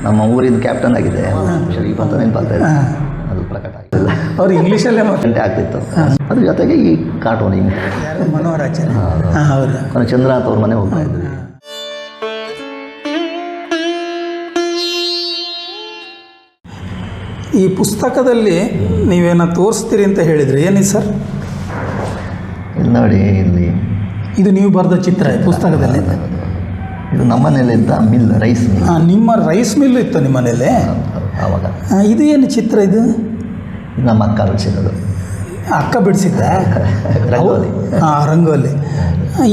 ನಮ್ಮ ಊರಿನ ಕ್ಯಾಪ್ಟನ್ ಆಗಿದೆ ಶರೀಫ್ ಅಂತ ನೆನಪಾಗ್ತಾ ಇದೆ. ಅದು ಪ್ರಕಟ ಆಗಿಲ್ಲ. ಅವ್ರು ಇಂಗ್ಲೀಷಲ್ಲೇ ಗಂಟೆ ಆಗ್ತಿತ್ತು. ಅದ್ರ ಜೊತೆಗೆ ಈ ಕಾರ್ಟೂನಿಂಗ್ ಮನೋರಾಜ್ ಹೌದು ಚಂದ್ರ ಅಂತ ಅವ್ರ ಮನೆ ಹೋಗ್ತಾ ಇದ್ವಿ. ಈ ಪುಸ್ತಕದಲ್ಲಿ ನೀವೇನೋ ತೋರಿಸ್ತೀರಿ ಅಂತ ಹೇಳಿದ್ರಿ, ಏನಿದೆ ಸರ್? ಇಲ್ಲಿ ನೋಡಿ, ಇಲ್ಲಿ ಇದು ನೀವು ಬರೆದ ಚಿತ್ರ ಪುಸ್ತಕದಲ್ಲಿ. ಇದು ನಮ್ಮ ಮನೆಯಲ್ಲಿದ್ದ ಮಿಲ್, ರೈಸ್ ಮಿಲ್. ನಿಮ್ಮ ರೈಸ್ ಮಿಲ್ ಇತ್ತು ನಿಮ್ಮ ಮನೇಲಿ ಆವಾಗ. ಇದು ಏನು ಚಿತ್ರ? ಇದು ನಮ್ಮ ಅಕ್ಕ ಬಿಡಿಸಿರೋದು. ಅಕ್ಕ ಬಿಡಿಸಿದ್ದ ರಂಗೋಲಿ. ರಂಗೋಲಿ.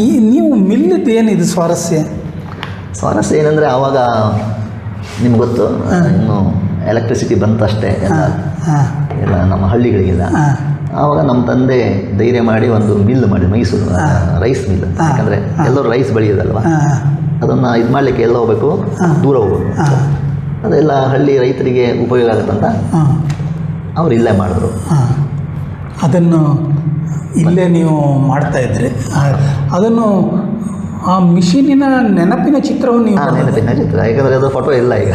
ಈ ನೀವು ಮಿಲ್ಲಿದ್ದು ಏನಿದು ಸ್ವಾರಸ್ಯ ಏನಂದರೆ ಆವಾಗ ನಿಮ್ಗೆ ಗೊತ್ತು, ಇನ್ನು ಎಲೆಕ್ಟ್ರಿಸಿಟಿ ಬಂತಷ್ಟೇ ಎಲ್ಲ ನಮ್ಮ ಹಳ್ಳಿಗಳಿಗೆಲ್ಲ. ಆವಾಗ ನಮ್ಮ ತಂದೆ ಧೈರ್ಯ ಮಾಡಿ ಒಂದು ಮಿಲ್ ಮಾಡಿ, ಮೈಸೂರು ರೈಸ್ ಮಿಲ್. ಯಾಕಂದರೆ ಎಲ್ಲರೂ ರೈಸ್ ಬೆಳೆಯೋದಲ್ವ, ಅದನ್ನು ಇದು ಮಾಡಲಿಕ್ಕೆ ಎಲ್ಲ ಹೋಗಬೇಕು, ದೂರ ಹೋಗ್ಬೇಕು. ಅದೆಲ್ಲ ಹಳ್ಳಿ ರೈತರಿಗೆ ಉಪಯೋಗ ಆಗುತ್ತಂತ ಅವ್ರು ಇಲ್ಲೇ ಮಾಡಿದ್ರು. ಅದನ್ನು ಇಲ್ಲೇ ನೀವು ಮಾಡ್ತಾಯಿದ್ರಿ. ಅದನ್ನು ಆ ಮಿಷಿನಿನ ನೆನಪಿನ ಚಿತ್ರವನ್ನು ನೀವು ನೆನಪಿನ ಚಿತ್ರ, ಯಾಕಂದರೆ ಅದು ಫೋಟೋ ಇಲ್ಲ ಈಗ.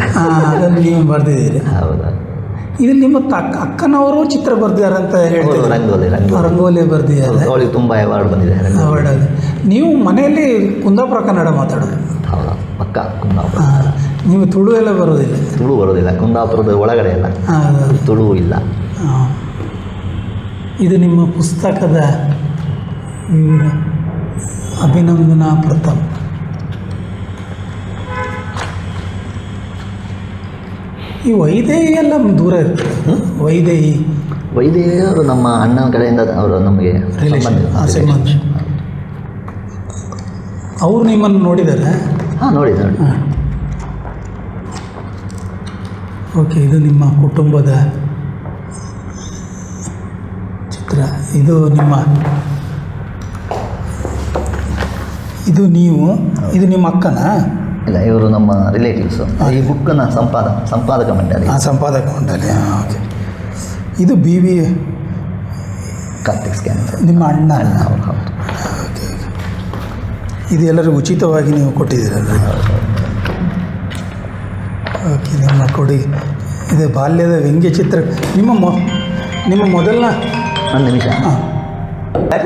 ಅದನ್ನು ನೀವು ಬರೆದಿದ್ದೀರಿ. ಹೌದಾ? ಇದು ನಿಮ್ಮ ಅಕ್ಕನವರು ಚಿತ್ರ ಬರೆದಿದ್ದಾರೆ ಅಂತ ಹೇಳ್ತಾರೆ. ರಂಗೋಲಿ ಬರೆದಿದ್ದಾರೆ. ಅವಳಿಗೆ ತುಂಬ ಅವಾರ್ಡ್ ಬಂದಿದೆ. ಅವಾರ್ಡ್. ನೀವು ಮನೆಯಲ್ಲಿ ಕುಂದಾಪುರ ಕನ್ನಡ ಮಾತಾಡೋದು? ಹೌದಾ? ಪಕ್ಕ ಕುಂದಾಪುರ. ನೀವು ತುಳು ಎಲ್ಲ ಬರೋದಿಲ್ಲ? ತುಳು ಬರೋದಿಲ್ಲ, ಕುಂದಾಪುರದ ಒಳಗಡೆ ಎಲ್ಲ ತುಳು ಇಲ್ಲ. ಇದು ನಿಮ್ಮ ಪುಸ್ತಕದ ಅಭಿನಂದನಾ ಪ್ರಥಮ್. ಈ ವೈದೇಹಿ ಎಲ್ಲ ದೂರ ಇರ್ತದೆ. ವೈದೇಹಿಯವರು ನಮ್ಮ ಅಣ್ಣನ ಕಡೆಯಿಂದ ಅವರು ನಮಗೆ ಸಂಬಂಧ. ಅವರು ನಿಮ್ಮನ್ನು ನೋಡಿದ್ದಾರೆ? ನೋಡಿ. ಓಕೆ, ಇದು ನಿಮ್ಮ ಕುಟುಂಬದ ಚಿತ್ರ. ಇದು ನಿಮ್ಮ ಅಕ್ಕನ? ಇಲ್ಲ, ಇವರು ನಮ್ಮ ರಿಲೇಟಿವ್ಸು. ಈ ಬುಕ್ಕನ್ನು ಸಂಪಾದಕ ಮಂಡಳಿ. ಸಂಪಾದಕ ಮಂಡಳಿ. ಓಕೆ. ಇದು BV ಕಾರ್ತಿಕ್ ಸ್ಕ್ಯಾನ್. ನಿಮ್ಮ ಅಣ್ಣ? ಹೌದು. ಓಕೆ. ಇದು ಎಲ್ಲರಿಗೂ ಉಚಿತವಾಗಿ ನೀವು ಕೊಟ್ಟಿದ್ದೀರಲ್ಲ? ಓಕೆ. ನಿಮ್ಮ ಕೊಡುಗೆ ಇದು ಬಾಲ್ಯದ ವ್ಯಂಗ್ಯ ಚಿತ್ರ. ನಿಮ್ಮ ಮೊದಲನ ಒಂದು ನಿಮಿಷ.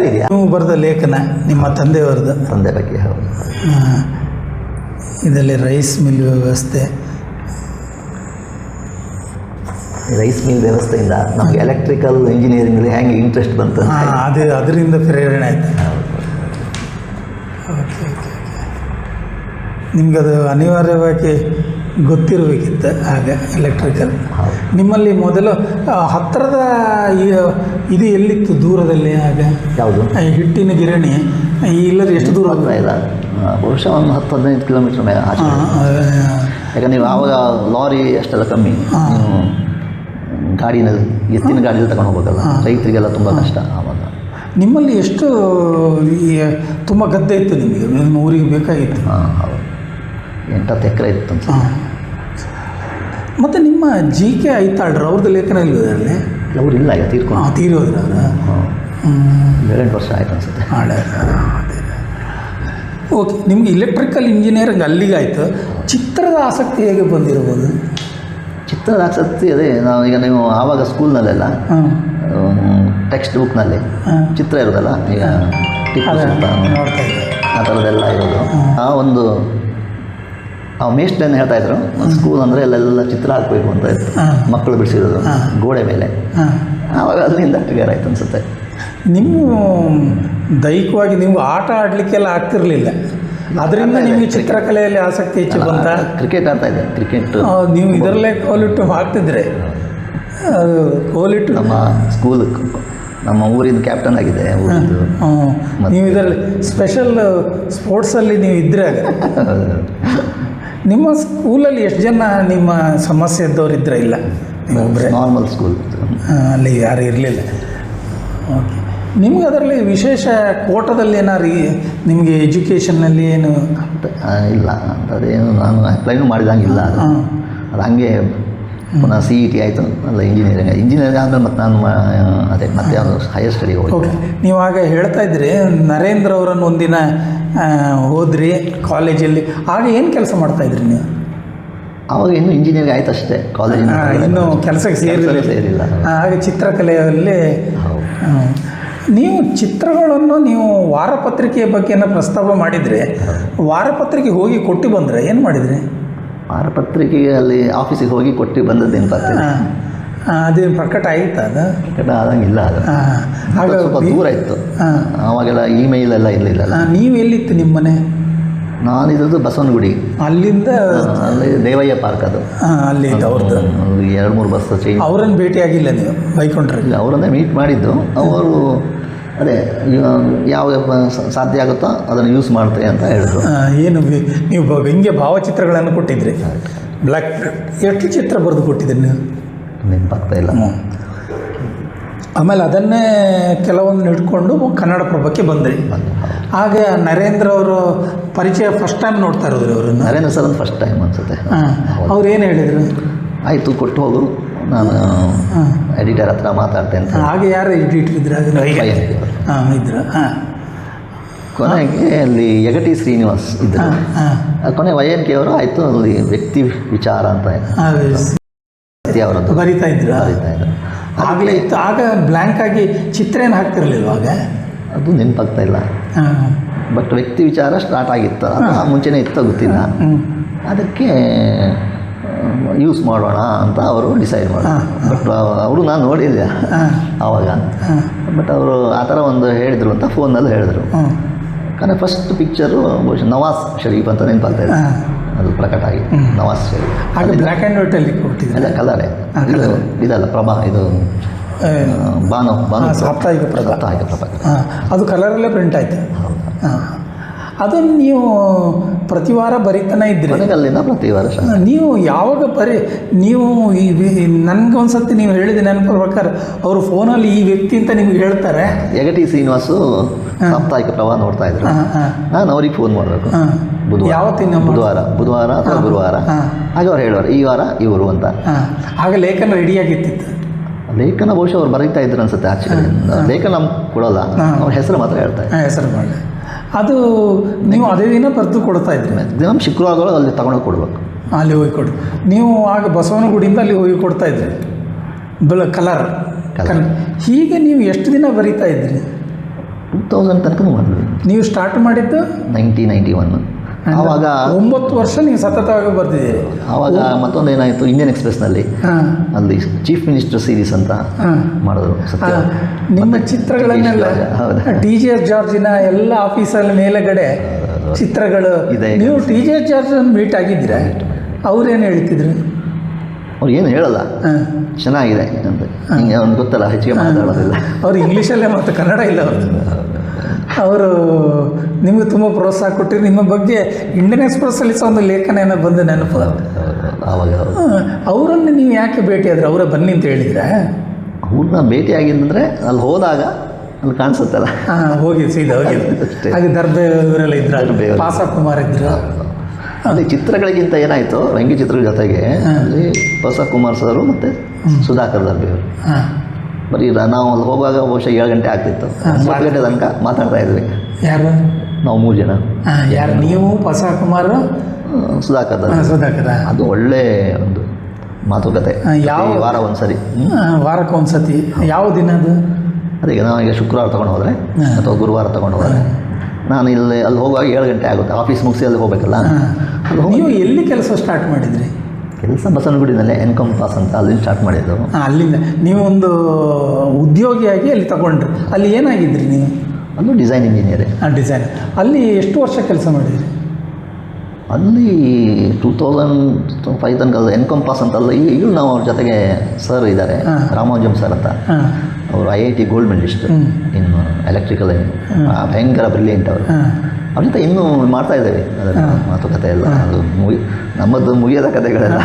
ಇದೆಯಾ ನೀವು ಬರೆದ ಲೇಖನ ನಿಮ್ಮ ತಂದೆ ಬಗ್ಗೆ? ಹೌದು. ಇದರಲ್ಲಿ ರೈಸ್ ಮಿಲ್ ವ್ಯವಸ್ಥೆ. ರೈಸ್ ಮಿಲ್ ವ್ಯವಸ್ಥೆಯಿಂದ ನಮಗೆ ಎಲೆಕ್ಟ್ರಿಕಲ್ ಇಂಜಿನಿಯರಿಂಗಲ್ಲಿ ಹೆಂಗೆ ಇಂಟ್ರೆಸ್ಟ್ ಬಂತು? ಅದರಿಂದ ಪ್ರೇರಣೆ ಆಯಿತು. ಓಕೆ. ನಿಮಗದು ಅನಿವಾರ್ಯವಾಗಿ ಗೊತ್ತಿರಬೇಕಿತ್ತು ಆಗ ಎಲೆಕ್ಟ್ರಿಕಲ್. ನಿಮ್ಮಲ್ಲಿ ಮೊದಲು ಹತ್ತಿರದ ಇದು ಎಲ್ಲಿತ್ತು ದೂರದಲ್ಲಿ ಆಗ? ಯಾವುದು? ಹಿಟ್ಟಿನ ಗಿರಣಿ ಇಲ್ಲದ್ರೆ ಎಷ್ಟು ದೂರ? ಇಲ್ಲ, ಬಹುಶಃ ಒಂದು 10-15 ಕಿಲೋಮೀಟ್ರ್ ಮೇಲೆ. ಯಾಕಂದ್ರೆ ನೀವು ಆವಾಗ ಲಾರಿ ಅಷ್ಟೆಲ್ಲ ಕಮ್ಮಿ, ನೀವು ಗಾಡಿನಲ್ಲಿ ಎತ್ತಿನ ಗಾಡಿಯಲ್ಲಿ ತಗೊಂಡು ಹೋಗ್ಬೇಕಲ್ಲ, ರೈತರಿಗೆಲ್ಲ ತುಂಬ ಕಷ್ಟ ಆವಾಗ. ನಿಮ್ಮಲ್ಲಿ ಎಷ್ಟು ತುಂಬ ಗದ್ದೆ ಇತ್ತು ನಿಮಗೆ? ನಿಮ್ಮ ಊರಿಗೆ ಬೇಕಾಗಿತ್ತು? ಹೌದು, 8-10 ಎಕರೆ ಇತ್ತು ಅಂತ. ಮತ್ತು ನಿಮ್ಮ GK ಐತಾಳ್ರು ಅವ್ರದ್ದು ಲೇಖನ ಇಲ್ಲದಲ್ಲಿ? ಅವರಿಲ್ಲ, ಈಗ ತೀರೋದ್ರ ಅವರು? 7-8 ವರ್ಷ ಆಯ್ತು ಅನಿಸುತ್ತೆ. ಓಕೆ. ನಿಮಗೆ ಇಲೆಕ್ಟ್ರಿಕಲ್ ಇಂಜಿನಿಯರಿಂಗ್ ಅಲ್ಲಿಗಾಯಿತು. ಚಿತ್ರದ ಆಸಕ್ತಿ ಹೇಗೆ ಬಂದಿರ್ಬೋದು? ಚಿತ್ರದ ಆಸಕ್ತಿ ಅದೇ, ನೀವು ಆವಾಗ ಸ್ಕೂಲ್ನಲ್ಲೆಲ್ಲ ಟೆಕ್ಸ್ಟ್ ಬುಕ್ನಲ್ಲಿ ಚಿತ್ರ ಇರೋದಲ್ಲ, ಈಗ ಟಿಪ್ಪು ಸುಲ್ತಾನ್ ಆ ಥರದ್ದೆಲ್ಲ ಇರೋದು. ಆ ಮೇಷ್ಟ್ರೇನು ಹೇಳ್ತಾಯಿದ್ರು, ಸ್ಕೂಲ್ ಅಂದರೆ ಅಲ್ಲೆಲ್ಲ ಚಿತ್ರ ಹಾಕಬೇಕು ಅಂತ ಇತ್ತು, ಮಕ್ಕಳು ಬಿಡಿಸಿರೋದು ಗೋಡೆ ಮೇಲೆ. ಆವಾಗ ಅಲ್ಲಿಂದ ಟ್ರಿಗರ್ ಆಯಿತು ಅನಿಸುತ್ತೆ. ನೀವು ದೈಹಿಕವಾಗಿ ನೀವು ಆಟ ಆಡಲಿಕ್ಕೆಲ್ಲ ಆಗ್ತಿರಲಿಲ್ಲ, ಅದರಿಂದ ನಿಮಗೆ ಚಿತ್ರಕಲೆಯಲ್ಲಿ ಆಸಕ್ತಿ ಹೆಚ್ಚು ಬಂತ? ಕ್ರಿಕೆಟ್ ಆಡ್ತಾಯಿದ್ದೆ. ಕ್ರಿಕೆಟ್ ನೀವು ಇದರಲ್ಲೇ ಕೋಲಿಟ್ಟು ಆಗ್ತಿದ್ರೆ? ಕೋಲಿಟ್ಟು ನಮ್ಮ ಸ್ಕೂಲ್, ನಮ್ಮ ಊರಿನ ಕ್ಯಾಪ್ಟನ್ ಆಗಿದೆ. ನೀವು ಇದರಲ್ಲಿ ಸ್ಪೆಷಲ್ ಸ್ಪೋರ್ಟ್ಸಲ್ಲಿ ನೀವು ಇದ್ದರೆ ಆಗ ನಿಮ್ಮ ಸ್ಕೂಲಲ್ಲಿ ಎಷ್ಟು ಜನ ನಿಮ್ಮ ಸಮಸ್ಯೆ ಇದ್ದವ್ರು ಇದ್ದರೆ? ಇಲ್ಲ, ಒಬ್ಬರೇ? ನಾರ್ಮಲ್ ಸ್ಕೂಲ್, ಅಲ್ಲಿ ಯಾರು ಇರಲಿಲ್ಲ. ಓಕೆ. ನಿಮ್ಗೆ ಅದರಲ್ಲಿ ವಿಶೇಷ ಕೋಟದಲ್ಲಿ ಏನಾರು ನಿಮಗೆ ಎಜುಕೇಷನ್ನಲ್ಲಿ ಏನು ಇಲ್ಲ? ಅದೇನು ನಾನು ಅಪ್ಲೈನೂ ಮಾಡಿದಂಗಿಲ್ಲ. ಅದು ಹಂಗೆ ಪುನಃ CET ಆಯಿತು, ಅಲ್ಲ ಇಂಜಿನಿಯರಿಂಗ್ ಆದಮೇಲೆ ಮತ್ತೆ ನಾನು ಮತ್ತೆ ಹೈಯರ್ ಸ್ಟಡಿಗೆ ಹೋಗಿ. ಓಕೆ. ನೀವು ಆಗ ಹೇಳ್ತಾ ಇದ್ರಿ ನರೇಂದ್ರ ಅವರನ್ನು ಒಂದಿನ ಹೋದ್ರಿ ಕಾಲೇಜಲ್ಲಿ. ಆಗ ಏನು ಕೆಲಸ ಮಾಡ್ತಾಯಿದ್ರಿ ನೀವು? ಆವಾಗ ಇನ್ನೂ ಇಂಜಿನಿಯರಿಂಗ್ ಆಯ್ತು ಅಷ್ಟೇ, ಕಾಲೇಜಿನ ಇನ್ನೂ ಕೆಲಸಕ್ಕೆ ಸೇರಿಲ್ಲ. ಹಾಗೆ ಚಿತ್ರಕಲೆಯಲ್ಲಿ ಹೌದು. ನೀವು ಚಿತ್ರಗಳನ್ನು ನೀವು ವಾರಪತ್ರಿಕೆಯ ಬಗ್ಗೆ ಪ್ರಸ್ತಾಪ ಮಾಡಿದರೆ, ವಾರಪತ್ರಿಕೆ ಹೋಗಿ ಕೊಟ್ಟು ಬಂದರೆ ಏನು ಮಾಡಿದ್ರಿ? ವಾರಪತ್ರಿಕೆಗೆ ಅಲ್ಲಿ ಆಫೀಸಿಗೆ ಹೋಗಿ ಕೊಟ್ಟು ಬಂದದ್ದೇನು ಬರ್ತೀನಿ. ಅದೇನು ಪ್ರಕಟ ಆಯಿತಾ ಅದು? ಪ್ರಕಟ ಆದಂಗಿಲ್ಲ, ಅದು ಆಗ ಸ್ವಲ್ಪ ದೂರ ಇತ್ತು. ಅವಾಗೆಲ್ಲ ಇಮೇಲ್ ಎಲ್ಲ ಇರಲಿಲ್ಲ. ನೀವು ಎಲ್ಲಿತ್ತು ನಿಮ್ಮ ಮನೆ? ನಾನಿರೋದು ಬಸವನಗುಡಿ, ಅಲ್ಲಿಂದ ಅಲ್ಲಿ ದೇವಯ್ಯ ಪಾರ್ಕ್, ಅದು ಅಲ್ಲಿ ಅವ್ರದ್ದು 2-3 ಬಸ್ ಚೇಂಜ್. ಅವರನ್ನು ಭೇಟಿಯಾಗಿಲ್ಲ ನೀವು ಬೈಕೊಂಡ್ರೆ? ಅವರನ್ನೇ ಮೀಟ್ ಮಾಡಿದ್ದು. ಅವರು ಅದೇ ಯಾವ ಸಾಧ್ಯ ಆಗುತ್ತೋ ಅದನ್ನು ಯೂಸ್ ಮಾಡ್ತೇವೆ ಅಂತ ಹೇಳಿದ್ರು. ಏನು ನೀವು ಹಿಂಗೆ ಭಾವಚಿತ್ರಗಳನ್ನು ಕೊಟ್ಟಿದ್ರಿ, ಬ್ಲ್ಯಾಕ್ ಎಷ್ಟು ಚಿತ್ರ ಬರೆದು ಕೊಟ್ಟಿದ್ರಿ ನೀವು? ನೆನಪಾಗ್ತಾ ಇಲ್ಲ. ಆಮೇಲೆ ಅದನ್ನೇ ಕೆಲವೊಂದು ಇಟ್ಕೊಂಡು ಕನ್ನಡಪ್ರಭಕ್ಕೆ ಬಂದ್ರಿ. ಆಗ ನರೇಂದ್ರ ಅವರು ಪರಿಚಯ ಫಸ್ಟ್ ಟೈಮ್ ನೋಡ್ತಾ ಇರೋದು ಅವರನ್ನು? ನರೇಂದ್ರ ಸರ್ ಫಸ್ಟ್ ಟೈಮ್ ಅನ್ಸುತ್ತೆ. ಅವ್ರು ಏನು ಹೇಳಿದರು? ಆಯಿತು, ಕೊಟ್ಟು ಹೋಗು, ನಾನು ಎಡಿಟರ್ ಹತ್ರ ಮಾತಾಡ್ತೇನೆ ಅಂತ. ಹಾಗೆ ಯಾರು ಎಡಿಟರ್ ಇದ್ರು? ಅದನ್ನು ಇದ್ರು. ಕೊನೆಗೆ ಅಲ್ಲಿ ಯಗಟಿ ಶ್ರೀನಿವಾಸ್ ಇದ್ದರು. ಕೊನೆ YNK ಅವರು ಆಯಿತು, ಅಲ್ಲಿ ವ್ಯಕ್ತಿ ವಿಚಾರ ಅಂತ ಅವರದ್ದು ಬರಿತಾ ಇದ್ರು. ಆಗಲೇ ಇತ್ತು. ಆಗ ಬ್ಲ್ಯಾಂಕ್ ಆಗಿ ಚಿತ್ರ ಏನು ಹಾಕ್ತಿರ್ಲಿಲ್ವ ಆಗ? ಅದು ನೆನಪಾಗ್ತಾ ಇಲ್ಲ. ಬಟ್ ವ್ಯಕ್ತಿ ವಿಚಾರ ಸ್ಟಾರ್ಟ್ ಆಗಿತ್ತು, ಅದು ಮುಂಚೆನೇ ಇತ್ತು ಗೊತ್ತಿಲ್ಲ. ಅದಕ್ಕೆ ಯೂಸ್ ಮಾಡೋಣ ಅಂತ ಅವರು ಡಿಸೈಡ್ ಮಾಡೋದು. ಬಟ್ ಅವರು ನಾನು ನೋಡಿಲ್ಲ ಆವಾಗ. ಬಟ್ ಅವರು ಆ ಥರ ಒಂದು ಹೇಳಿದರು ಅಂತ ಫೋನಲ್ಲಿ ಹೇಳಿದ್ರು. కానీ ಫಸ್ಟ್ ಪಿಕ್ಚರು ಬಹುಶಃ ನವಾಜ್ ಶರೀಫ್ ಅಂತ ನೆನಪಾಗ್ತಾ ಇದೆ. ಅದು ಪ್ರಕಟ ಆಗಿ ನವಾಜ್ ಶರೀಫ್. ಹಾಗೆ ಬ್ಲ್ಯಾಕ್ ಆ್ಯಂಡ್ ವೈಟಲ್ಲಿ ಕೊಟ್ಟಿದ್ದೆ. ಅಲ್ಲ, ಕಲರೇ. ಇದಲ್ಲ ಪ್ರಭಾ, ಇದು ಬಾನು ಸಾಪ್ತಾಹಿಕ ಪ್ರಭಾ. ಅದು ಕಲರಲ್ಲೇ ಪ್ರಿಂಟ್ ಆಯ್ತು. ಹಾಂ, ಅದನ್ನು ನೀವು ಪ್ರತಿ ವಾರ ಬರೀತಾನೆ ಇದ್ರಿ? ಅಲ್ಲಿಂದ ಪ್ರತಿ ವಾರ. ನೀವು ಯಾವಾಗ ನೀವು ನನಗೊಂದು ಸತಿ ನೀವು ಹೇಳಿದ ನೆನಪು ಪ್ರಕಾರ ಅವರು ಫೋನಲ್ಲಿ ಈ ವ್ಯಕ್ತಿ ಅಂತ ನಿಮ್ಗೆ ಹೇಳ್ತಾರೆ. ಯಗಟಿ ಶ್ರೀನಿವಾಸು ಸಾಪ್ತಾಹಿಕ ಪ್ರವಾಹ ನೋಡ್ತಾ ಇದ್ರು. ನಾನು ಅವ್ರಿಗೆ ಫೋನ್ ಮಾಡಬೇಕು ಬುಧವಾರ ಅಥವಾ ಗುರುವಾರ. ಆಗ ಅವ್ರು ಹೇಳೋರು ಈ ವಾರ ಇವರು ಅಂತ. ಆಗ ಲೇಖನ ರೆಡಿಯಾಗಿತ್ತು. ಲೇಖನ ಬಹುಶಃ ಅವ್ರು ಬರೀತಾ ಇದ್ರು ಅನ್ಸುತ್ತೆ. ಆಕ್ಚುಲಿ ಲೇಖನ ನಮ್ಗೆ ಕೊಡೋಲ್ಲ, ಅವ್ರ ಹೆಸರು ಮಾತ್ರ ಹೇಳ್ತಾರೆ. ಹೆಸರು ಮಾಡಿ ಅದು ನೀವು ಅದೇ ದಿನ ಬರೆದು ಕೊಡ್ತಾ ಇದ್ರಿ? ದಿನ ಶುಕ್ರವಾರಗಳು ಅಲ್ಲಿ ತಗೊಂಡೋಗಿ ಕೊಡ್ಬೇಕು. ಅಲ್ಲಿ ಹೋಗಿ ಕೊಡು. ನೀವು ಆಗ ಬಸವನಗುಡಿಯಿಂದ ಅಲ್ಲಿ ಹೋಗಿ ಕೊಡ್ತಾ ಇದ್ರಿ ಕಲರ್. ಹೀಗೆ ನೀವು ಎಷ್ಟು ದಿನ ಬರೀತಾ ಇದ್ರಿ? 2000 ತನಕ ಮಾಡಿದ್ವಿ. ನೀವು ಸ್ಟಾರ್ಟ್ ಮಾಡಿದ್ದು 1991. ಆವಾಗ 9 ವರ್ಷ ನೀವು ಸತತವಾಗಿ ಬರ್ತಿದ್ದೀರಿ. ಆವಾಗ ಮತ್ತೊಂದು ಏನಾಯಿತು, ಇಂಡಿಯನ್ ಎಕ್ಸ್ಪ್ರೆಸ್ನಲ್ಲಿ ಅಲ್ಲಿ ಚೀಫ್ ಮಿನಿಸ್ಟರ್ ಸೀರೀಸ್ ಅಂತ ಮಾಡಿದ್ರು. ಸತ್ಯ ನಿಮ್ಮ ಚಿತ್ರಗಳನ್ನೆಲ್ಲ TJS ಜಾರ್ಜಿನ ಎಲ್ಲ ಆಫೀಸಲ್ಲಿ ಮೇಲೆಗಡೆ ಚಿತ್ರಗಳು ಇದೆ. ನೀವು TJS ಜಾರ್ಜನ್ನು ಮೀಟ್ ಆಗಿದ್ದೀರಾ? ಅವ್ರೇನು ಹೇಳ್ತಿದ್ರು? ಅವ್ರು ಏನು ಹೇಳಲ್ಲ, ಚೆನ್ನಾಗಿದೆ ಅಂತ. ಹಿಂಗೆ ಅವ್ನು ಗೊತ್ತಲ್ಲ, ಹೆಚ್ಚಿಗೆ ಮಾತಾಡೋದಿಲ್ಲ. ಅವ್ರು ಇಂಗ್ಲೀಷಲ್ಲೇ ಮತ್ತು ಕನ್ನಡ ಇಲ್ಲ. ಅವರು ನಿಮಗೆ ತುಂಬ ಪ್ರೋತ್ಸಾಹ ಕೊಟ್ಟಿರಿ. ನಿಮ್ಮ ಬಗ್ಗೆ ಇಂಡಿಯನ್ ಎಕ್ಸ್ಪ್ರೆಸ್ಸಲ್ಲಿ ಸಹ ಒಂದು ಲೇಖನ ಏನೋ ಬಂದು ನೆನಪು. ಆವಾಗ ಅವರನ್ನು ನೀವು ಯಾಕೆ ಭೇಟಿಯಾದ್ರೆ? ಅವರೇ ಬನ್ನಿ ಅಂತ ಹೇಳಿದ್ರೆ? ಅವ್ರನ್ನ ಭೇಟಿಯಾಗಿದ್ದಂದರೆ ಅಲ್ಲಿ ಹೋದಾಗ ಅಲ್ಲಿ ಕಾಣಿಸುತ್ತಲ್ಲ. ಹೋಗಿ ಸೀದಾ ಹೋಗಿ. ಹಾಗೆ ದರ್ಬೆ ಇವರೆಲ್ಲ ಇದ್ರು, ಪಾಸ ಕುಮಾರ್ ಇದ್ರು. ಅಲ್ಲಿ ಚಿತ್ರಗಳಿಗಿಂತ ಏನಾಯಿತು, ವ್ಯಂಗ್ಯ ಚಿತ್ರಗಳ ಜೊತೆಗೆ ಅಲ್ಲಿ ಪಾಸ ಕುಮಾರ್ ಸರು ಮತ್ತು ಸುಧಾಕರ್ ದರ್ಬೆ ಅವರು. ಬರೀ ನಾವು ಅಲ್ಲಿ ಹೋಗುವಾಗ ಬಹುಶಃ 7 ಗಂಟೆ ಆಗ್ತಿತ್ತು. 9 ಗಂಟೆ ತನಕ ಮಾತಾಡ್ತಾ ಇದ್ವಿ. ಯಾರು? ನಾವು 3 ಜನ. ಯಾರು? ನೀವು, ಪಾಸ ಕುಮಾರ್, ಸುಧಾಕರ್. ಅದು ಒಳ್ಳೆ ಒಂದು ಮಾತುಕತೆ. ಯಾವ ವಾರ ಒಂದ್ಸರಿ, ವಾರಕ್ಕೆ ಒಂದ್ಸತಿ. ಯಾವ ದಿನ ಅದು? ಅದಕ್ಕೆ ನಾವು ಈಗ ಶುಕ್ರವಾರ ತೊಗೊಂಡು ಹೋದರೆ ಅಥವಾ ಗುರುವಾರ ತೊಗೊಂಡು ಹೋದರೆ, ನಾನು ಅಲ್ಲಿ ಹೋಗುವಾಗ 7 ಗಂಟೆ ಆಗುತ್ತೆ. ಆಫೀಸ್ ಮುಗಿಸಿ ಅಲ್ಲಿ ಹೋಗಬೇಕಲ್ಲ. ನೀವು ಎಲ್ಲಿ ಕೆಲಸ ಸ್ಟಾರ್ಟ್ ಮಾಡಿದ್ರಿ? ಕೆಲಸ ಬಸವನಗುಡಿನಲ್ಲೇ ಎನ್ಕಂಪಾಸ್ ಅಂತ ಅಲ್ಲಿಂದ ಸ್ಟಾರ್ಟ್ ಮಾಡಿದ್ದು. ಅಲ್ಲಿಂದ ನೀವು ಒಂದು ಉದ್ಯೋಗಿಯಾಗಿ ಅಲ್ಲಿ ತಗೊಂಡ್ರಿ. ಅಲ್ಲಿ ಏನಾಗಿದ್ರಿ ನೀವು? ಅಲ್ಲೂ ಡಿಸೈನ್ ಇಂಜಿನಿಯರೇ. ಡಿಸೈನ್. ಅಲ್ಲಿ ಎಷ್ಟು ವರ್ಷ ಕೆಲಸ ಮಾಡಿದ್ರಿ? ಅಲ್ಲಿ 2005 ತನಕ ಎನ್ಕಂಪಾಸ್ ಅಂತಲ್ಲ. ಈಗ ನಾವು ಅವ್ರ ಜೊತೆಗೆ ಸರ್ ಇದ್ದಾರೆ, ರಾಮಾನುಜಂ ಸರ್ ಅಂತ. ಅವರು IIT ಗೋಲ್ಡ್ ಮೆಡಲಿಸ್ಟ್ ಇನ್ನು ಎಲೆಕ್ಟ್ರಿಕಲ್, ಭಯಂಕರ ಬ್ರಿಲಿಯಂಟ್ ಅವರು. ಅವ್ರ ಜೊತೆ ಇನ್ನೂ ಮಾಡ್ತಾ ಇದ್ದೇವೆ ಅದರ ಮಾತುಕತೆ ಎಲ್ಲ. ಅದು ನಮ್ಮದು ಮುಗಿಯೋದ ಕಥೆಗಳೆಲ್ಲ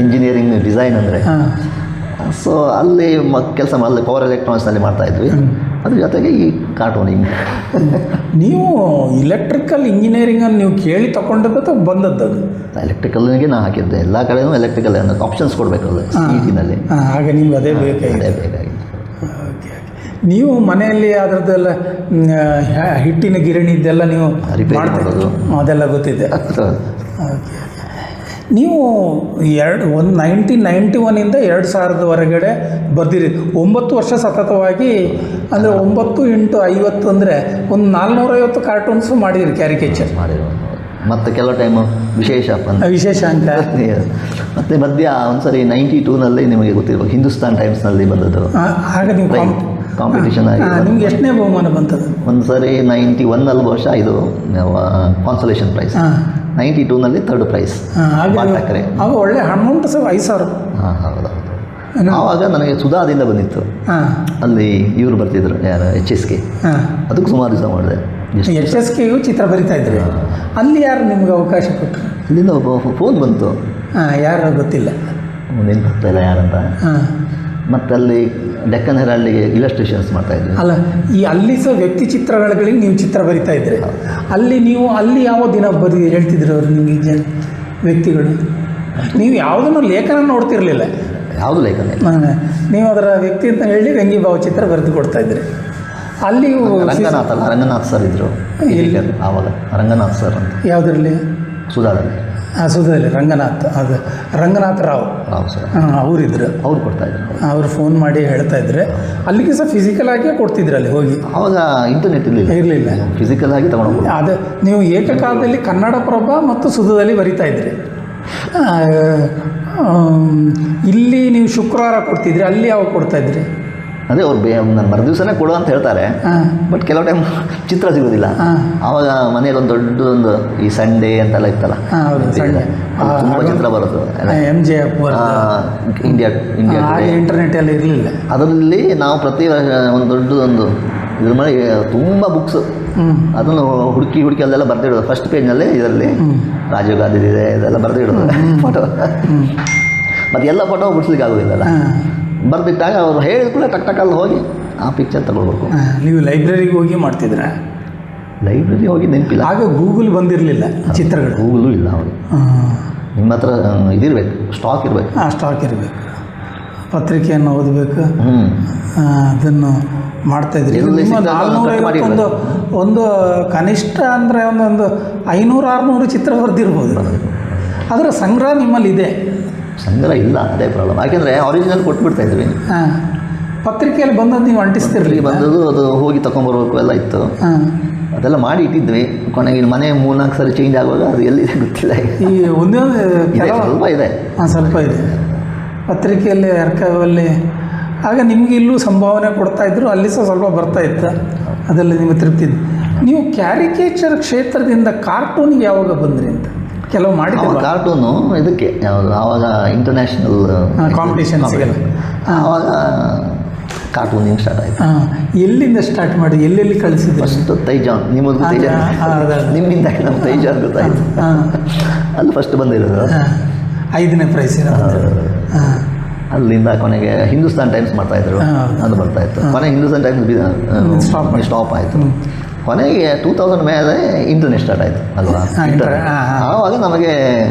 ಇಂಜಿನಿಯರಿಂಗ್ ಡಿಸೈನ್ ಅಂದರೆ. ಸೊ ಅಲ್ಲಿ ಕೆಲಸ ಅಲ್ಲಿ ಪವರ್ ಎಲೆಕ್ಟ್ರಾನಿಕ್ಸ್ನಲ್ಲಿ ಮಾಡ್ತಾಯಿದ್ವಿ. ಅದ್ರ ಜೊತೆಗೆ ಈ ಕಾರ್ಟೂನಿಂಗ್. ನೀವು ಇಲೆಕ್ಟ್ರಿಕಲ್ ಇಂಜಿನಿಯರಿಂಗನ್ನು ನೀವು ಕೇಳಿ ತಗೊಂಡದ್ದು ಅಥವಾ ಬಂದದ್ದು? ಅದು ಎಲೆಕ್ಟ್ರಿಕಲ್ಗೆ ನಾನು ಹಾಕಿದ್ದೆ. ಎಲ್ಲ ಕಡೆಯೂ ಎಲೆಕ್ಟ್ರಿಕಲ್ ಆಪ್ಷನ್ಸ್ ಕೊಡಬೇಕಲ್ಲ CET-ನಲ್ಲಿ. ಹಾಗೆ ನಿಮ್ಗೆ ಅದೇ ಬೇಕಾಗಿತ್ತು. ನೀವು ಮನೆಯಲ್ಲಿ ಅದರದ್ದೆಲ್ಲ ಹಿಟ್ಟಿನ ಗಿರಣಿ ಇದೆಲ್ಲ ನೀವು ರಿಪೇರಿ ಮಾಡೋದು ಅದೆಲ್ಲ ಗೊತ್ತಿದೆ. ನೀವು 1991 2000 ಬರ್ದಿರಿ. 9 ವರ್ಷ ಸತತವಾಗಿ ಅಂದರೆ 9 × 50 ಅಂದರೆ ಒಂದು 450 ಕಾರ್ಟೂನ್ಸು ಮಾಡಿದಿರಿ, ಕ್ಯಾರಿಕೇಚರ್ ಮಾಡಿರೋ. ಮತ್ತು ಕೆಲವು ಟೈಮು ವಿಶೇಷ ಅಂಕ. ಮತ್ತು ಮಧ್ಯ ಒಂದ್ಸರಿ 92ನಲ್ಲಿ ನಿಮಗೆ ಗೊತ್ತಿರ್ಬೋದು, ಹಿಂದೂಸ್ತಾನ್ ಟೈಮ್ಸ್ನಲ್ಲಿ ಬಂದದ್ದು. ಆಗ ನೀವು ಕಾಂಪಿಟೇಷನ್ ಆಗಿ ನಿಮ್ಗೆ ಎಷ್ಟನೇ ಬಹುಮಾನ ಬಂತದ್ದು? ಒಂದು ಸರಿ 91ನಲ್ಲಿ ಬಹುಶಃ ಇದು ಕಾನ್ಸಲೇಷನ್ ಪ್ರೈಸ್, 92ನಲ್ಲಿ 3rd ಪ್ರೈಸ್. ಆಗ ಒಳ್ಳೆ ಅಮೌಂಟ್ ಸಹ 5,000. ಹಾಂ ಹೌದು. ಆವಾಗ ನನಗೆ ಸುಧಾದಿಂದ ಬಂದಿತ್ತು. ಅಲ್ಲಿ ಇವರು ಬರ್ತಿದ್ರು, ಯಾರು HSK. ಅದಕ್ಕೆ ಸುಮಾರು ದಿವಸ ಮಾಡಿದೆ. HSKಗೂ ಚಿತ್ರ ಬರಿತಾ ಇದ್ರಿ. ಅಲ್ಲಿ ಯಾರು ನಿಮ್ಗೆ ಅವಕಾಶ ಕೊಟ್ಟರು? ಇಲ್ಲಿಂದ ಒಬ್ಬ ಫೋನ್ ಬಂತು. ಯಾರು ಗೊತ್ತಿಲ್ಲ, ಏನು ಗೊತ್ತಿಲ್ಲ ಯಾರಂತ. ಮತ್ತು ಅಲ್ಲಿ ಡೆಕ್ಕನ್ ಹೆರಾಲ್ಡ್ಗೆ ಇಲಸ್ಟ್ರೇಷನ್ಸ್ ಮಾಡ್ತಾಯಿದ್ವಿ. ಅಲ್ಲ, ಅಲ್ಲಿ ಸಹ ವ್ಯಕ್ತಿ ಚಿತ್ರಗಳಿಗೆ ನೀವು ಚಿತ್ರ ಬರಿತಾ ಇದ್ರಿ. ಅಲ್ಲಿ ಯಾವ ದಿನ ಹೇಳ್ತಿದ್ರು ಅವರು ನಿಮಗೆ ವ್ಯಕ್ತಿಗಳು? ನೀವು ಯಾವುದನ್ನು ಲೇಖನ ನೋಡ್ತಿರ್ಲಿಲ್ಲ? ಯಾವುದು ಲೇಖನ? ನೀವು ಅದರ ವ್ಯಕ್ತಿ ಅಂತ ಹೇಳಿ ವ್ಯಂಗ್ಯ ಭಾವಚಿತ್ರ ಬರೆದು ಕೊಡ್ತಾ ಇದ್ರಿ. ಅಲ್ಲಿ ರಂಗನಾಥ್ ಸರ್ ಇದ್ದರು ಆವಾಗ. ರಂಗನಾಥ್ ಸರ್ ಅಂತ. ಯಾವುದರಲ್ಲಿ? ಸುಧಾದಲ್ಲಿ. ಸುಧಾದಲ್ಲಿ ರಂಗನಾಥ ರಾವ್ ಸರ್ ಅವರಿದ್ರು. ಅವ್ರು ಕೊಡ್ತಾಯಿದ್ರು. ಅವರು ಫೋನ್ ಮಾಡಿ ಹೇಳ್ತಾ ಇದ್ರೆ ಅಲ್ಲಿಗೆ ಸಹ ಫಿಸಿಕಲ್ ಆಗಿಯೇ ಕೊಡ್ತಿದ್ರು ಅಲ್ಲಿ ಹೋಗಿ. ಆವಾಗ ಇಂಟರ್ನೆಟ್ ಇರಲಿಲ್ಲ, ಫಿಸಿಕಲ್ ಆಗಿ ತಗೊಂಡು. ಅದು ನೀವು ಏಕಕಾಲದಲ್ಲಿ ಕನ್ನಡಪ್ರಭ ಮತ್ತು ಸುಧಾದಲ್ಲಿ ಬರಿತಾ ಇದ್ರಿ. ಇಲ್ಲಿ ನೀವು ಶುಕ್ರವಾರ ಕೊಡ್ತಿದ್ರಿ, ಅಲ್ಲಿ ಯಾವಾಗ ಕೊಡ್ತಾಯಿದ್ರಿ? ಅದೇ ಅವ್ರು ನಾನು ಮರುದಿವಸನೇ ಕೊಡು ಅಂತ ಹೇಳ್ತಾರೆ. ಬಟ್ ಕೆಲವು ಟೈಮ್ ಚಿತ್ರ ಸಿಗೋದಿಲ್ಲ. ಆವಾಗ ಮನೇಲಿ ಒಂದು ದೊಡ್ಡದೊಂದು ಈ ಸಂಡೇ ಅಂತೆಲ್ಲ ಇತ್ತಲ್ಲ, ತುಂಬ ಚಿತ್ರ ಬರೋದು. MJF ಇಂಡಿಯಾ ಇಂಟರ್ನೆಟ್ ಎಲ್ಲ ಇರಲಿಲ್ಲ. ಅದರಲ್ಲಿ ನಾವು ಪ್ರತಿ ಒಂದು ದೊಡ್ಡದೊಂದು ಇದ್ರ ಮೇಲೆ ತುಂಬ ಬುಕ್ಸ್, ಅದನ್ನು ಹುಡುಕಿ ಅಲ್ಲೆಲ್ಲ ಬರೆದಿಡೋದು. ಫಸ್ಟ್ ಪೇಜ್ನಲ್ಲಿ ಇದರಲ್ಲಿ ರಾಜೀವ್ ಗಾಂಧಿ ಇದೆ ಇದೆಲ್ಲ ಬರೆದಿಡೋದು ಫೋಟೋ. ಮತ್ತು ಎಲ್ಲ ಫೋಟೋ ಬಿಡಿಸ್ಲಿಕ್ಕೆ ಆಗೋದಿಲ್ಲಲ್ಲ. ಬರೆದಿಟ್ಟಾಗ ಅವರು ಹೇಳಿದ ಕೂಡ ಟಕ್ಕಲ್ಲಿ ಹೋಗಿ ಆ ಪಿಕ್ಚರ್ ತಗೊಳ್ಬೇಕು. ನೀವು ಲೈಬ್ರರಿಗೆ ಹೋಗಿ ಮಾಡ್ತಿದ್ರ? ಲೈಬ್ರರಿ ಹೋಗಿ ನೆನಪಿಲ್ಲ. ಆಗ ಗೂಗಲ್ ಬಂದಿರಲಿಲ್ಲ, ಚಿತ್ರಗಳು. ಗೂಗಲೂ ಇಲ್ಲ ಅವರು. ನಿಮ್ಮ ಹತ್ರ ಇದಿರಬೇಕು, ಸ್ಟಾಕ್ ಇರಬೇಕು. ಸ್ಟಾಕ್ ಇರಬೇಕು, ಪತ್ರಿಕೆಯನ್ನು ಓದಬೇಕು, ಅದನ್ನು ಮಾಡ್ತಾಯಿದ್ರಿ. ಒಂದು ಕನಿಷ್ಠ ಅಂದರೆ ಒಂದು 500-600 ಚಿತ್ರ ಬರೆದಿರ್ಬೋದು. ಅದರ ಸಂಗ್ರಹ ನಿಮ್ಮಲ್ಲಿ ಇದೆ? ಸಂಗ್ರಹ ಇಲ್ಲ, ಅದೇ ಪ್ರಾಬ್ಲಮ್. ಯಾಕೆಂದರೆ ಆರಿಜಿನಲ್ ಕೊಟ್ಬಿಡ್ತಾ ಇದ್ವಿ. ಪತ್ರಿಕೆಯಲ್ಲಿ ಬಂದದ್ದು ನೀವು ಅಂಟಿಸ್ತಿರಲಿ. ಬಂದದ್ದು ಅದು ಹೋಗಿ ತೊಗೊಂಬರ್ಬೇಕು ಎಲ್ಲ ಇತ್ತು. ಅದೆಲ್ಲ ಮಾಡಿ ಇಟ್ಟಿದ್ವಿ. ಕೊನೆಗೆ ಮನೆ 3-4 ಸರಿ ಚೇಂಜ್ ಆಗುವಾಗ ಅದು ಎಲ್ಲಿದೆ ಗೊತ್ತಿಲ್ಲ. ಈ ಒಂದೊಂದು ಸ್ವಲ್ಪ ಇದೆ. ಸ್ವಲ್ಪ ಇದೆ ಪತ್ರಿಕೆಯಲ್ಲಿ, ಅರ್ಕೈವಲ್ಲಿ. ಆಗ ನಿಮಗೆ ಇಲ್ಲೂ ಸಂಭಾವನೆ ಕೊಡ್ತಾಯಿದ್ರು, ಅಲ್ಲಿ ಸಹ ಸ್ವಲ್ಪ ಬರ್ತಾಯಿತ್ತು. ಅದೆಲ್ಲ ನಿಮಗೆ ತೃಪ್ತಿ ಇದೆ. ನೀವು ಕ್ಯಾರಿಕೇಚರ್ ಕ್ಷೇತ್ರದಿಂದ ಕಾರ್ಟೂನಿಗೆ ಯಾವಾಗ ಬಂದ್ರಿ ಅಂತ? ಕೆಲವು ಮಾಡಿದ್ರು ಕಾರ್ಟೂನು ಇದಕ್ಕೆ ಯಾವುದು ಆವಾಗ ಇಂಟರ್ನ್ಯಾಷನಲ್ ಕಾಂಪಿಟೇಷನ್ಸ್ಗೆಲ್ಲ. ಆವಾಗ ಕಾರ್ಟೂನಿಂಗ್ ಸ್ಟಾರ್ಟ್ ಆಯಿತು. ಎಲ್ಲಿಂದ ಸ್ಟಾರ್ಟ್ ಮಾಡಿ ಎಲ್ಲೆಲ್ಲಿ ಕಳಿಸಿದ್ರು? ಫಸ್ಟ್ ತೈಜಾನ್, ನಿಮ್ಮದು ತೈಜಾನ್, ನಿಮ್ಮಿಂದ ನಮ್ಮ ತೈಜಾನ್ ಗೊತ್ತಾಯಿತು. ಅಲ್ಲಿ ಫಸ್ಟ್ ಬಂದಿರೋದು 5ನೇ ಪ್ರೈಸ್. ಅಲ್ಲಿಂದ ಕೊನೆಗೆ ಹಿಂದೂಸ್ತಾನ್ ಟೈಮ್ಸ್ ಮಾಡ್ತಾಯಿದ್ರು, ಅದು ಬರ್ತಾಯಿತ್ತು. ಕೊನೆಗೆ ಹಿಂದೂಸ್ತಾನ್ ಟೈಮ್ಸ್ ಸ್ಟಾಪ್ ಆಯಿತು. ಕೊನೆಗೆ 2000 ಮೇಲೆ ಇಂಟರ್ನೆಟ್ ಸ್ಟಾರ್ಟ್ ಆಯಿತು ಅಲ್ವಾ. ಆವಾಗ ನಮಗೆ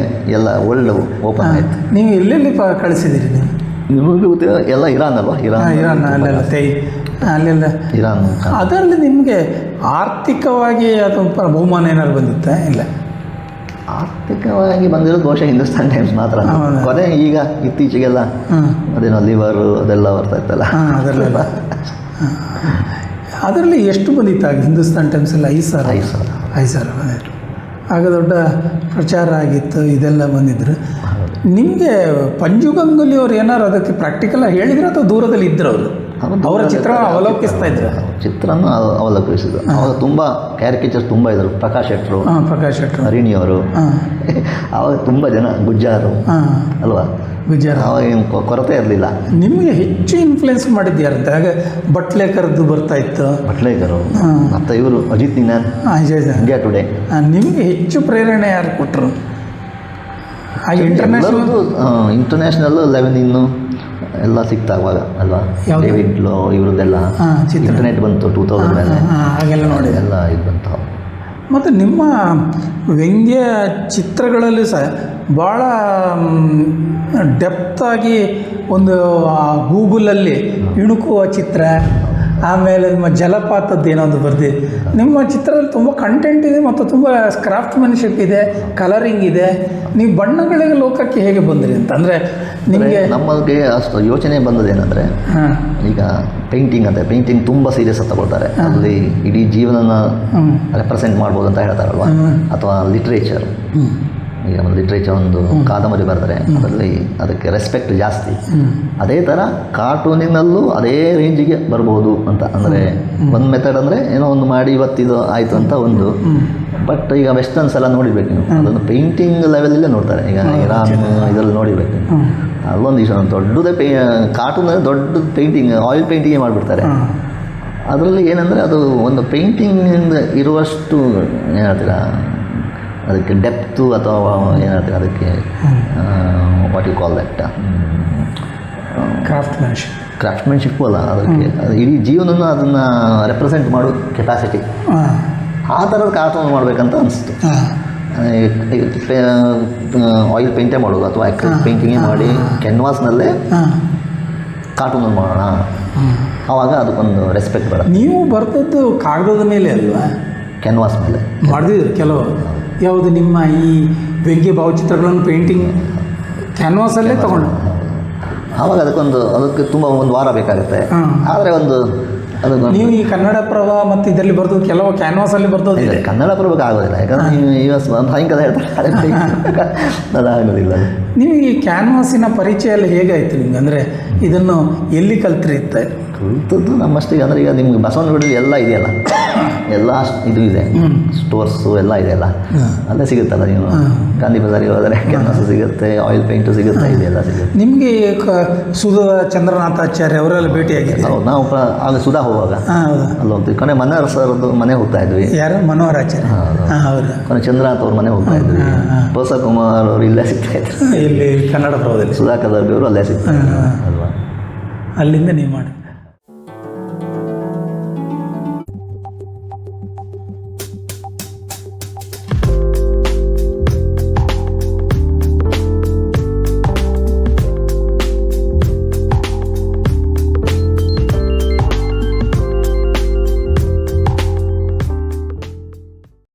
ಎಲ್ಲ ವರ್ಲ್ಡ್ ಓಪನ್ ಆಯಿತು. ನೀವು ಎಲ್ಲೆಲ್ಲಿ ಕಳಿಸಿದ್ದೀರಿ? ನಿಮಗೆ ಗೊತ್ತಿಲ್ಲ, ಎಲ್ಲ ಇರಾನ್ ಅಲ್ವಾ. ಇರಾನ್ ಅಲ್ಲೆಲ್ಲ ಅಲ್ಲೆಲ್ಲ ಇರಾನ್. ಅದರಲ್ಲಿ ನಿಮಗೆ ಆರ್ಥಿಕವಾಗಿ ಅದು ಬಹುಮಾನ ಏನಾದ್ರು ಬಂದಿತ್ತಾ? ಇಲ್ಲ, ಆರ್ಥಿಕವಾಗಿ ಬಂದಿರೋದು ಬಹುಶಃ ಹಿಂದೂಸ್ತಾನ್ ಟೈಮ್ಸ್ ಮಾತ್ರ. ಕೊನೆ ಈಗ ಇತ್ತೀಚೆಗೆಲ್ಲ ಅದೇನೋ ಲಿವರು ಅದೆಲ್ಲ ಬರ್ತಾ ಇತ್ತಲ್ಲ, ಅದರಲ್ಲೆಲ್ಲ. ಅದರಲ್ಲಿ ಎಷ್ಟು ಬಂದಿತ್ತಾಗ ಹಿಂದೂಸ್ತಾನ್ ಟೈಮ್ಸಲ್ಲಿ? 5,000 ಬಂದಿತ್ತು. ಆಗ ದೊಡ್ಡ ಪ್ರಚಾರ ಆಗಿತ್ತು, ಇದೆಲ್ಲ ಬಂದಿದ್ರು. ನಿಮಗೆ ಪಂಜು ಗಂಗೂಲಿ ಅವ್ರು ಏನಾರು ಅದಕ್ಕೆ ಪ್ರಾಕ್ಟಿಕಲ್ ಹೇಳಿದ್ರು ಅಥವಾ ದೂರದಲ್ಲಿ ಇದ್ದರು ಅವರು? ಅವರ ಚಿತ್ರ ಅವಲೋಕಿಸ್ತಾ ಇದ್ರು? ಚಿತ್ರನ ಅವಲೋಕಿಸಿದ್ರು. ಅವಾಗ ತುಂಬ ಕ್ಯಾರಿಕೇಚರ್ ತುಂಬ ಇದ್ದರು. ಪ್ರಕಾಶ್ ಶೆಟ್ಟರು, ಹರಿಣಿಯವರು, ಆವಾಗ ತುಂಬ ಜನ, ಗುಜ್ಜಾರು ಅಲ್ವಾ, ಗುಜ್ಜಾರು. ಅವಾಗ ಏನು ಕೊರತೆ ಇರಲಿಲ್ಲ. ನಿಮಗೆ ಹೆಚ್ಚು ಇನ್ಫ್ಲುಯೆನ್ಸ್ ಮಾಡಿದ್ಯಾರಂತೆ? ಹಾಗೆ ಬಟ್ಲೇಕರ್ದು ಬರ್ತಾ ಇತ್ತು. ಬಟ್ಲೇಕರು ಮತ್ತು ಇವರು ಅಜಿತ್ ನಿನಾನ್, ಇಂಡಿಯಾ ಟುಡೇ. ನಿಮಗೆ ಹೆಚ್ಚು ಪ್ರೇರಣೆ ಯಾರು ಕೊಟ್ಟರು? ಹಾಗೆ ಇಂಟರ್ನ್ಯಾಷನಲ್ ಲೆವೆನಿನ್ನು ಎಲ್ಲ ಸಿಕ್ತಾವಾಗ ಅಲ್ವಾ. ಡೇವಿಡ್ ಲೋ ಇವ್ರದ್ದೆಲ್ಲ ಇಂಟರ್ನೆಟ್ ಬಂತು 2000 ಮೇಲೆ, ಹಾಗೆಲ್ಲ ನೋಡಿ ಎಲ್ಲ ಇದು ಬಂತು. ಮತ್ತು ನಿಮ್ಮ ವ್ಯಂಗ್ಯ ಚಿತ್ರಗಳಲ್ಲಿ ಸಹ ಭಾಳ ಡೆಪ್ತಾಗಿ ಒಂದು ಗೂಗಲಲ್ಲಿ ಇಣುಕುವ ಚಿತ್ರ, ಆಮೇಲೆ ನಿಮ್ಮ ಜಲಪಾತದ್ದು ಏನೋ ಒಂದು ಬರ್ದಿದೆ. ನಿಮ್ಮ ಚಿತ್ರದಲ್ಲಿ ತುಂಬ ಕಂಟೆಂಟ್ ಇದೆ ಮತ್ತು ತುಂಬ ಕ್ರಾಫ್ಟ್ಮನ್ಶಿಪ್ ಇದೆ, ಕಲರಿಂಗ್ ಇದೆ. ನೀವು ಬಣ್ಣಗಳಿಗೆ ಲೋಕಕ್ಕೆ ಹೇಗೆ ಬಂದ್ರಿ ಅಂತ ಅಂದರೆ ನಿಮಗೆ ನಮಗೆ ಅಷ್ಟು ಯೋಚನೆ ಬಂದದೇನೆಂದರೆ, ಈಗ ಪೇಂಟಿಂಗ್ ಅಂತ ಪೇಂಟಿಂಗ್ ತುಂಬ ಸೀರಿಯಸ್ ಅಂತ ತಗೊಳ್ತಾರೆ. ಅಲ್ಲಿ ಇಡೀ ಜೀವನನ ರೆಪ್ರೆಸೆಂಟ್ ಮಾಡ್ಬೋದು ಅಂತ ಹೇಳ್ತಾರಲ್ವ. ಅಥವಾ ಲಿಟ್ರೇಚರ್, ಈಗ ಒಂದು ಲಿಟ್ರೇಚರ್ ಒಂದು ಕಾದಂಬರಿ ಬರೆದರೆ ಅದರಲ್ಲಿ ಅದಕ್ಕೆ ರೆಸ್ಪೆಕ್ಟ್ ಜಾಸ್ತಿ. ಅದೇ ಥರ ಕಾರ್ಟೂನಿನಲ್ಲೂ ಅದೇ ರೇಂಜಿಗೆ ಬರ್ಬೋದು ಅಂತ. ಅಂದರೆ ಒಂದು ಮೆಥಡ್ ಅಂದರೆ ಏನೋ ಒಂದು ಮಾಡಿ ಇವತ್ತಿದು ಆಯಿತು ಅಂತ ಒಂದು. ಬಟ್ ಈಗ ವೆಸ್ಟರ್ನ್ಸ್ ಎಲ್ಲ ನೋಡಿರ್ಬೇಕು ನೀವು, ಅದನ್ನು ಪೇಂಟಿಂಗ್ ಲೆವೆಲಲ್ಲೇ ನೋಡ್ತಾರೆ. ಈಗ ಇರಾನ್ ಇದರಲ್ಲಿ ನೋಡಿರ್ಬೇಕು ನೀವು, ಅಲ್ಲೊಂದು ಇಷ್ಟ ದೊಡ್ಡದೇ ಕಾರ್ಟೂನಲ್ಲಿ ದೊಡ್ಡ ಪೇಂಟಿಂಗ್, ಆಯಿಲ್ ಪೇಂಟಿಂಗೇ ಮಾಡಿಬಿಡ್ತಾರೆ. ಅದರಲ್ಲಿ ಏನಂದರೆ ಅದು ಒಂದು ಪೇಂಟಿಂಗಿಂದ ಇರುವಷ್ಟು ಏನು ಹೇಳ್ತೀರಾ ಅದಕ್ಕೆ ಡೆಪ್ತು ಅಥವಾ ಏನು ಹೇಳ್ತೀರಾ ಅದಕ್ಕೆ ವಾಟ್ ಯು ಕಾಲ್ ದಟ್ ಕ್ರಾಫ್ಟ್ಮನ್ಶಿಪ್ಪು ಅಲ್ಲ, ಅದಕ್ಕೆ ಅದು ಇಡೀ ಜೀವನನ ಅದನ್ನು ರೆಪ್ರೆಸೆಂಟ್ ಮಾಡೋ ಕೆಪಾಸಿಟಿ, ಆ ಥರದ ಕಾರ್ಟೂನ್ ಮಾಡಬೇಕಂತ ಅನಿಸ್ತು. ಆಯಿಲ್ ಪೇಂಟೇ ಮಾಡೋದು ಅಥವಾ ಅಕ್ರಿಲಿಕ್ ಪೇಂಟಿಂಗೇ ಮಾಡಿ ಕ್ಯಾನ್ವಾಸ್ನಲ್ಲೇ ಕಾರ್ಟೂನ್ ಮಾಡೋಣ, ಆವಾಗ ಅದಕ್ಕೊಂದು ರೆಸ್ಪೆಕ್ಟ್ ಬರುತ್ತೆ. ನೀವು ಬರ್ತದ್ದು ಕಾಗದದ ಮೇಲೆ ಅಲ್ವಾ, ಕ್ಯಾನ್ವಾಸ್ ಮೇಲೆ ಮಾಡಿದ್ರು ಕೆಲವು. ಯಾವುದು ನಿಮ್ಮ ಈ ವ್ಯಂಗ್ಯ ಭಾವಚಿತ್ರಗಳನ್ನು ಪೇಂಟಿಂಗ್ ಕ್ಯಾನ್ವಾಸಲ್ಲೇ ತೊಗೊಂಡು, ಆವಾಗ ಅದಕ್ಕೆ ತುಂಬ ಒಂದು ವಾರ ಬೇಕಾಗುತ್ತೆ. ಆದರೆ ಒಂದು ಅದನ್ನು ನೀವು ಈ ಕನ್ನಡಪ್ರಭ ಮತ್ತು ಇದರಲ್ಲಿ ಬರೆದು ಕೆಲವು ಕ್ಯಾನ್ವಾಸಲ್ಲಿ ಬರ್ತದೆ. ಕನ್ನಡಪ್ರಭಕ್ಕೆ ಆಗೋದಿಲ್ಲ, ಯಾಕಂದರೆ ನೀವು ಒಂದು ಸಾಯಂಕಾಲ ಹೇಳ್ತಾರೆ ಅದಾಗೋದಿಲ್ಲ. ನೀವು ಈ ಕ್ಯಾನ್ವಾಸಿನ ಪರಿಚಯ ಎಲ್ಲ ಹೇಗಾಯಿತು ನಿಮ್ಗೆ? ಅಂದರೆ ಇದನ್ನು ಎಲ್ಲಿ ಕಲ್ತಿರುತ್ತೆ? ಕಲ್ತದ್ದು ನಮ್ಮಷ್ಟಿಗೆ ಅಂದರೆ ಈಗ ನಿಮ್ಗೆ ಬಸವನಗುಡಿಲಿ ಎಲ್ಲ ಇದೆಯಲ್ಲ, ಎಲ್ಲ ಇದು ಇದೆ, ಸ್ಟೋರ್ಸು ಎಲ್ಲ ಇದೆಯಲ್ಲ, ಅಲ್ಲೇ ಸಿಗುತ್ತಲ್ಲ. ನೀವು ಗಾಂಧಿ ಬಜಾರಿಗೆ ಹೋದರೆ ಕ್ಯಾನ್ವಾಸು ಸಿಗುತ್ತೆ, ಆಯಿಲ್ ಪೇಂಟು ಸಿಗುತ್ತೆ, ಇದೆಲ್ಲ ಸಿಗುತ್ತೆ. ನಿಮಗೆ ಸುಧಾ ಚಂದ್ರನಾಥಾಚಾರ್ಯ ಅವರೆಲ್ಲ ಭೇಟಿಯಾಗಿದೆ? ಹೌದು, ನಾವು ಆಗ ಸುಧಾ ಹೋಗುವಾಗ ಅಲ್ಲಿ ಹೋಗ್ತೀವಿ. ಕೊನೆ ಮನೋಹರ್ ಸರ್ದು ಮನೆ ಹೋಗ್ತಾ ಇದ್ವಿ. ಯಾರು? ಮನೋಹರ್ ಆಚಾರ್ಯ. ಹೌದು. ಕೊನೆ ಚಂದ್ರನಾಥ್ ಅವ್ರ ಮನೆ ಹೋಗ್ತಾ ಇದ್ವಿ. ಪೋಸ ಕುಮಾರ್ ಅವರು ಇಲ್ಲೇ ಸಿಗ್ತಾ ಇದ್ರು, ಇಲ್ಲಿ ಕನ್ನಡಪ್ರಭದಲ್ಲಿ. ಸುಧಾಕರ್ ಅವರು ಅಲ್ಲೇ ಸಿಗ್ತಾ ಇದ್ರು ಅಲ್ವಾ. ಅಲ್ಲಿಂದ ನೀವು ಮಾಡಿ